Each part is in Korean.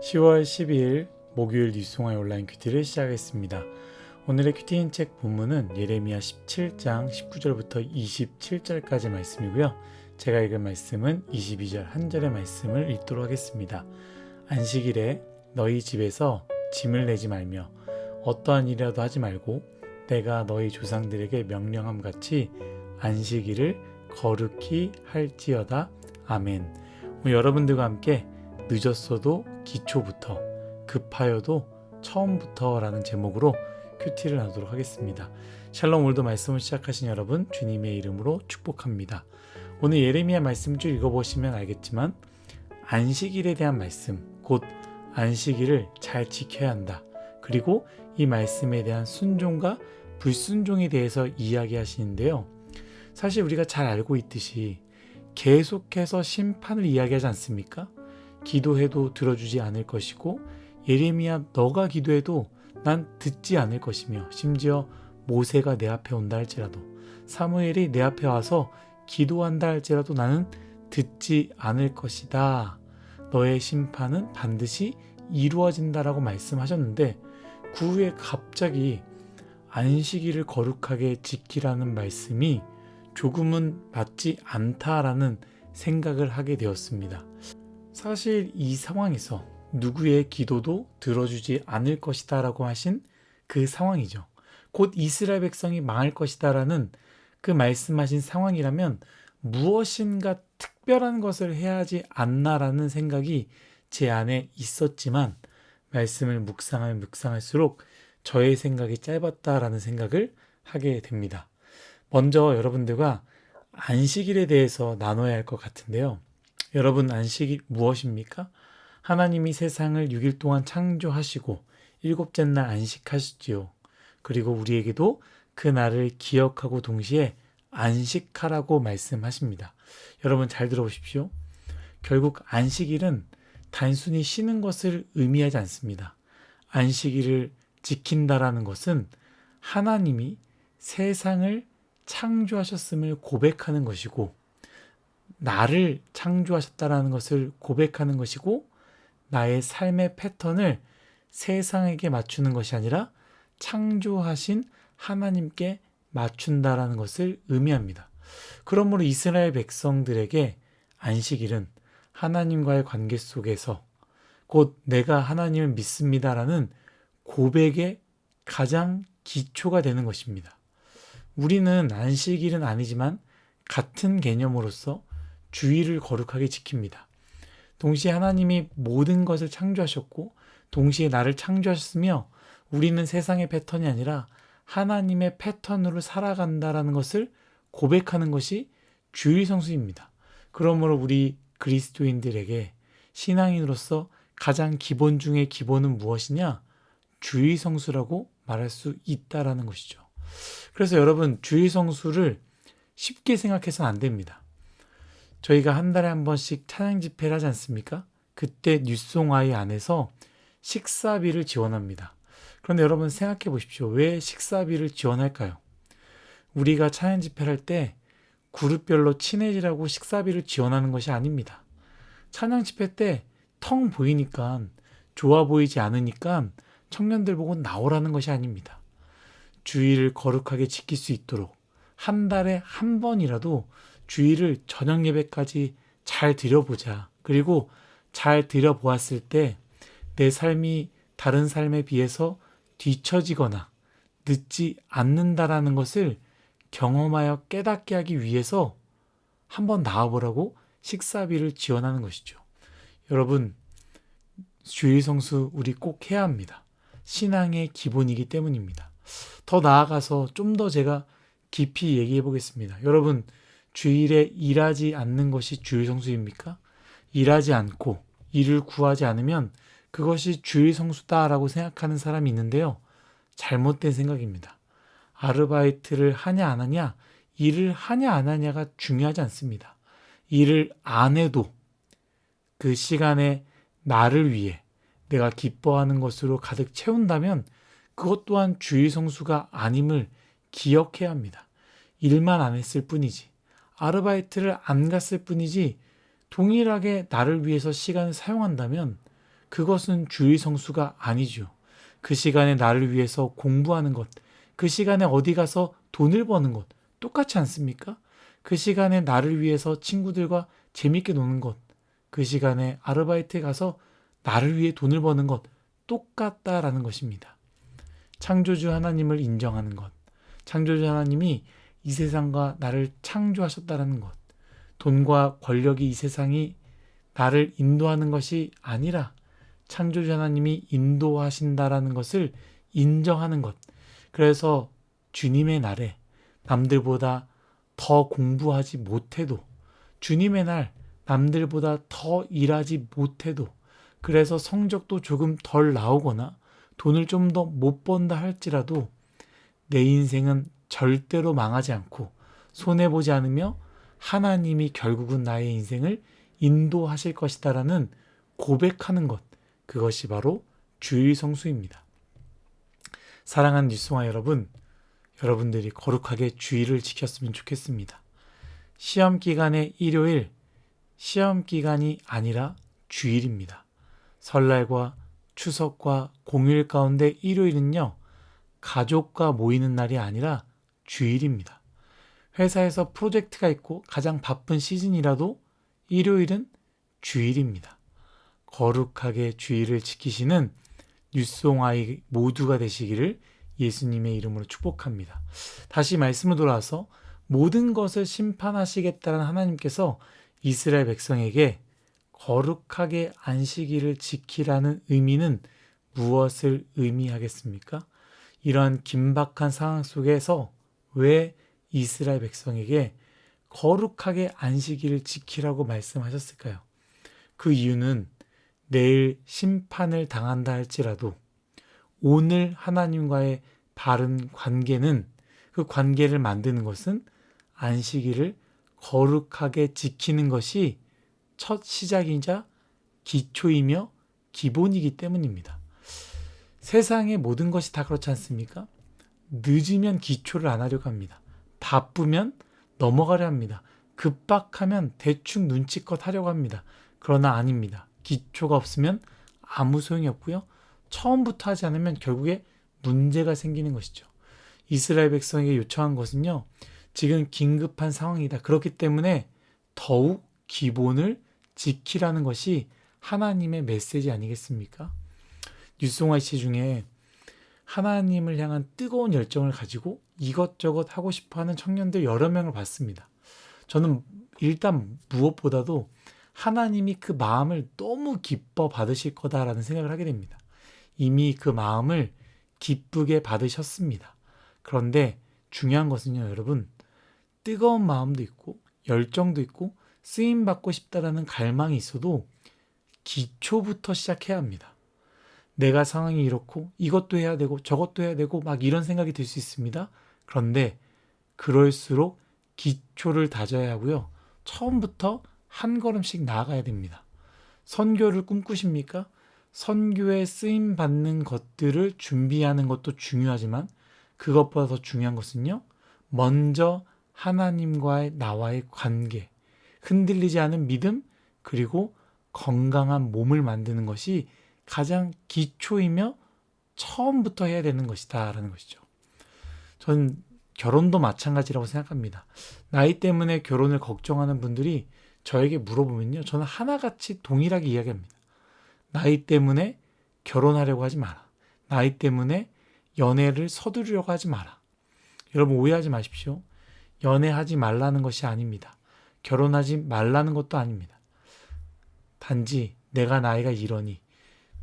10월 12일 목요일 뉴스송화의 온라인 큐티를 시작하겠습니다. 오늘의 큐티인 책 본문은 예레미야 17장 19절부터 27절까지 말씀이고요. 제가 읽은 말씀은 22절 한 절의 말씀을 읽도록 하겠습니다. 안식일에 너희 집에서 짐을 내지 말며 어떠한 일이라도 하지 말고 내가 너희 조상들에게 명령함 같이 안식일을 거룩히 할지어다. 아멘. 오늘 여러분들과 함께 늦었어도 기초부터, 급하여도 처음부터 라는 제목으로 큐티를 나누도록 하겠습니다. 샬롬. 오늘도 말씀을 시작하신 여러분 주님의 이름으로 축복합니다. 오늘 예레미야 말씀 쭉 읽어보시면 알겠지만 안식일에 대한 말씀, 곧 안식일을 잘 지켜야 한다. 그리고 이 말씀에 대한 순종과 불순종에 대해서 이야기하시는데요. 사실 우리가 잘 알고 있듯이 계속해서 심판을 이야기하지 않습니까? 기도해도 들어주지 않을 것이고 예레미야 너가 기도해도 난 듣지 않을 것이며 심지어 모세가 내 앞에 온다 할지라도 사무엘이 내 앞에 와서 기도한다 할지라도 나는 듣지 않을 것이다. 너의 심판은 반드시 이루어진다라고 말씀하셨는데 그 후에 갑자기 안식일을 거룩하게 지키라는 말씀이 조금은 맞지 않다라는 생각을 하게 되었습니다. 사실 이 상황에서 누구의 기도도 들어주지 않을 것이다 라고 하신 그 상황이죠. 곧 이스라엘 백성이 망할 것이다 라는 그 말씀하신 상황이라면 무엇인가 특별한 것을 해야 하지 않나라는 생각이 제 안에 있었지만 말씀을 묵상하면 묵상할수록 저의 생각이 짧았다라는 생각을 하게 됩니다. 먼저 여러분들과 안식일에 대해서 나눠야 할 것 같은데요. 여러분, 안식이 무엇입니까? 하나님이 세상을 6일 동안 창조하시고 일곱째 날 안식하시지요. 그리고 우리에게도 그 날을 기억하고 동시에 안식하라고 말씀하십니다. 여러분 잘 들어보십시오. 결국 안식일은 단순히 쉬는 것을 의미하지 않습니다. 안식일을 지킨다라는 것은 하나님이 세상을 창조하셨음을 고백하는 것이고 나를 창조하셨다라는 것을 고백하는 것이고 나의 삶의 패턴을 세상에게 맞추는 것이 아니라 창조하신 하나님께 맞춘다라는 것을 의미합니다. 그러므로 이스라엘 백성들에게 안식일은 하나님과의 관계 속에서 곧 내가 하나님을 믿습니다라는 고백의 가장 기초가 되는 것입니다. 우리는 안식일은 아니지만 같은 개념으로서 주일을 거룩하게 지킵니다. 동시에 하나님이 모든 것을 창조하셨고 동시에 나를 창조하셨으며 우리는 세상의 패턴이 아니라 하나님의 패턴으로 살아간다라는 것을 고백하는 것이 주일 성수입니다. 그러므로 우리 그리스도인들에게 신앙인으로서 가장 기본 중의 기본은 무엇이냐? 주일 성수라고 말할 수 있다라는 것이죠. 그래서 여러분 주일 성수를 쉽게 생각해서는 안 됩니다. 저희가 한 달에 한 번씩 찬양 집회를 하지 않습니까? 그때 뉴스송아이 안에서 식사비를 지원합니다. 그런데 여러분 생각해 보십시오. 왜 식사비를 지원할까요? 우리가 찬양 집회를 할 때 그룹별로 친해지라고 식사비를 지원하는 것이 아닙니다. 찬양 집회 때 텅 보이니까 좋아 보이지 않으니까 청년들 보고 나오라는 것이 아닙니다. 주일을 거룩하게 지킬 수 있도록 한 달에 한 번이라도 주일을 저녁 예배까지 잘 드려보자. 그리고 잘 드려보았을 때 내 삶이 다른 삶에 비해서 뒤처지거나 늦지 않는다라는 것을 경험하여 깨닫게 하기 위해서 한번 나와보라고 식사비를 지원하는 것이죠. 여러분, 주일 성수 우리 꼭 해야 합니다. 신앙의 기본이기 때문입니다. 더 나아가서 좀 더 제가 깊이 얘기해 보겠습니다. 여러분, 주일에 일하지 않는 것이 주일 성수입니까? 일하지 않고 일을 구하지 않으면 그것이 주일 성수다라고 생각하는 사람이 있는데요. 잘못된 생각입니다. 아르바이트를 하냐 안 하냐, 일을 하냐 안 하냐가 중요하지 않습니다. 일을 안 해도 그 시간에 나를 위해 내가 기뻐하는 것으로 가득 채운다면 그것 또한 주일 성수가 아님을 기억해야 합니다. 일만 안 했을 뿐이지, 아르바이트를 안 갔을 뿐이지 동일하게 나를 위해서 시간을 사용한다면 그것은 주의 성수가 아니죠. 그 시간에 나를 위해서 공부하는 것, 그 시간에 어디 가서 돈을 버는 것, 똑같지 않습니까? 그 시간에 나를 위해서 친구들과 재밌게 노는 것, 그 시간에 아르바이트에 가서 나를 위해 돈을 버는 것, 똑같다라는 것입니다. 창조주 하나님을 인정하는 것, 창조주 하나님이 이 세상과 나를 창조하셨다는 것, 돈과 권력이 이 세상이 나를 인도하는 것이 아니라 창조주 하나님이 인도하신다라는 것을 인정하는 것. 그래서 주님의 날에 남들보다 더 공부하지 못해도, 주님의 날 남들보다 더 일하지 못해도, 그래서 성적도 조금 덜 나오거나 돈을 좀 더 못 번다 할지라도 내 인생은 절대로 망하지 않고 손해보지 않으며 하나님이 결국은 나의 인생을 인도하실 것이다라는 고백하는 것, 그것이 바로 주의 성수입니다. 사랑하는 뉴스와 여러분, 여러분들이 거룩하게 주의를 지켰으면 좋겠습니다. 시험 기간의 일요일, 시험 기간이 아니라 주일입니다. 설날과 추석과 공휴일 가운데 일요일은요, 가족과 모이는 날이 아니라 주일입니다. 회사에서 프로젝트가 있고 가장 바쁜 시즌이라도 일요일은 주일입니다. 거룩하게 주일을 지키시는 뉴스옹아이 모두가 되시기를 예수님의 이름으로 축복합니다. 다시 말씀을 돌아와서 모든 것을 심판하시겠다는 하나님께서 이스라엘 백성에게 거룩하게 안식일을 지키라는 의미는 무엇을 의미하겠습니까? 이러한 긴박한 상황 속에서 왜 이스라엘 백성에게 거룩하게 안식일을 지키라고 말씀하셨을까요? 그 이유는 내일 심판을 당한다 할지라도 오늘 하나님과의 바른 관계는, 그 관계를 만드는 것은 안식일을 거룩하게 지키는 것이 첫 시작이자 기초이며 기본이기 때문입니다. 세상의 모든 것이 다 그렇지 않습니까? 늦으면 기초를 안 하려고 합니다. 바쁘면 넘어가려 합니다. 급박하면 대충 눈치껏 하려고 합니다. 그러나 아닙니다. 기초가 없으면 아무 소용이 없고요. 처음부터 하지 않으면 결국에 문제가 생기는 것이죠. 이스라엘 백성에게 요청한 것은요, 지금 긴급한 상황이다. 그렇기 때문에 더욱 기본을 지키라는 것이 하나님의 메시지 아니겠습니까? 뉴스옹아이씨 중에 하나님을 향한 뜨거운 열정을 가지고 이것저것 하고 싶어하는 청년들 여러 명을 봤습니다. 저는 일단 무엇보다도 하나님이 그 마음을 너무 기뻐 받으실 거다라는 생각을 하게 됩니다. 이미 그 마음을 기쁘게 받으셨습니다. 그런데 중요한 것은요, 여러분, 뜨거운 마음도 있고 열정도 있고 쓰임받고 싶다라는 갈망이 있어도 기초부터 시작해야 합니다. 내가 상황이 이렇고 이것도 해야 되고 저것도 해야 되고 막 이런 생각이 들 수 있습니다. 그런데 그럴수록 기초를 다져야 하고요. 처음부터 한 걸음씩 나아가야 됩니다. 선교를 꿈꾸십니까? 선교에 쓰임받는 것들을 준비하는 것도 중요하지만 그것보다 더 중요한 것은요, 먼저 하나님과의 나와의 관계, 흔들리지 않은 믿음, 그리고 건강한 몸을 만드는 것이 가장 기초이며 처음부터 해야 되는 것이다 라는 것이죠. 저는 결혼도 마찬가지라고 생각합니다. 나이 때문에 결혼을 걱정하는 분들이 저에게 물어보면요, 저는 하나같이 동일하게 이야기합니다. 나이 때문에 결혼하려고 하지 마라. 나이 때문에 연애를 서두르려고 하지 마라. 여러분 오해하지 마십시오. 연애하지 말라는 것이 아닙니다. 결혼하지 말라는 것도 아닙니다. 단지 내가 나이가 이러니,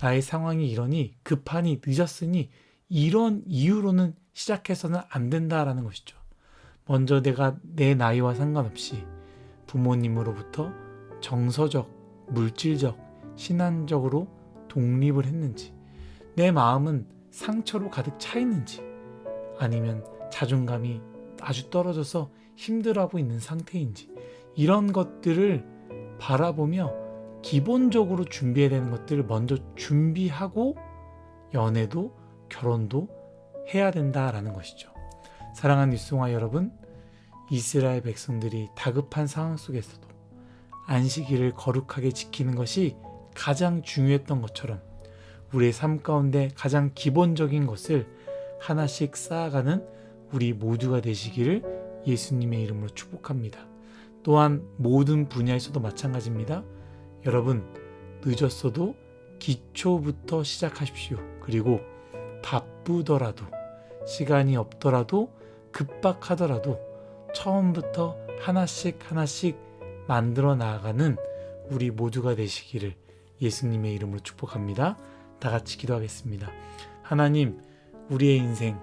나의 상황이 이러니, 급하니, 늦었으니 이런 이유로는 시작해서는 안 된다라는 것이죠. 먼저 내가 내 나이와 상관없이 부모님으로부터 정서적, 물질적, 신앙적으로 독립을 했는지, 내 마음은 상처로 가득 차 있는지, 아니면 자존감이 아주 떨어져서 힘들어하고 있는 상태인지, 이런 것들을 바라보며 기본적으로 준비해야 되는 것들을 먼저 준비하고 연애도 결혼도 해야 된다라는 것이죠. 사랑하는 뉴스옹아 여러분, 이스라엘 백성들이 다급한 상황 속에서도 안식일을 거룩하게 지키는 것이 가장 중요했던 것처럼 우리의 삶 가운데 가장 기본적인 것을 하나씩 쌓아가는 우리 모두가 되시기를 예수님의 이름으로 축복합니다. 또한 모든 분야에서도 마찬가지입니다. 여러분, 늦었어도 기초부터 시작하십시오. 그리고 바쁘더라도, 시간이 없더라도, 급박하더라도 처음부터 하나씩 만들어 나아가는 우리 모두가 되시기를 예수님의 이름으로 축복합니다. 다 같이 기도하겠습니다. 하나님, 우리의 인생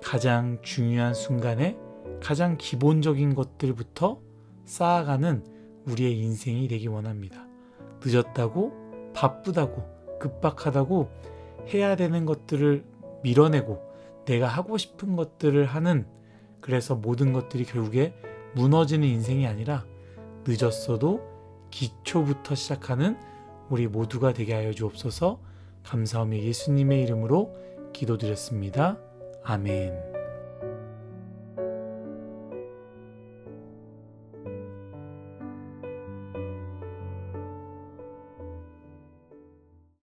가장 중요한 순간에 가장 기본적인 것들부터 쌓아가는 우리의 인생이 되기 원합니다. 늦었다고, 바쁘다고, 급박하다고 해야 되는 것들을 밀어내고 내가 하고 싶은 것들을 하는, 그래서 모든 것들이 결국에 무너지는 인생이 아니라 늦었어도 기초부터 시작하는 우리 모두가 되게 하여 주옵소서. 감사하며 예수님의 이름으로 기도드렸습니다. 아멘.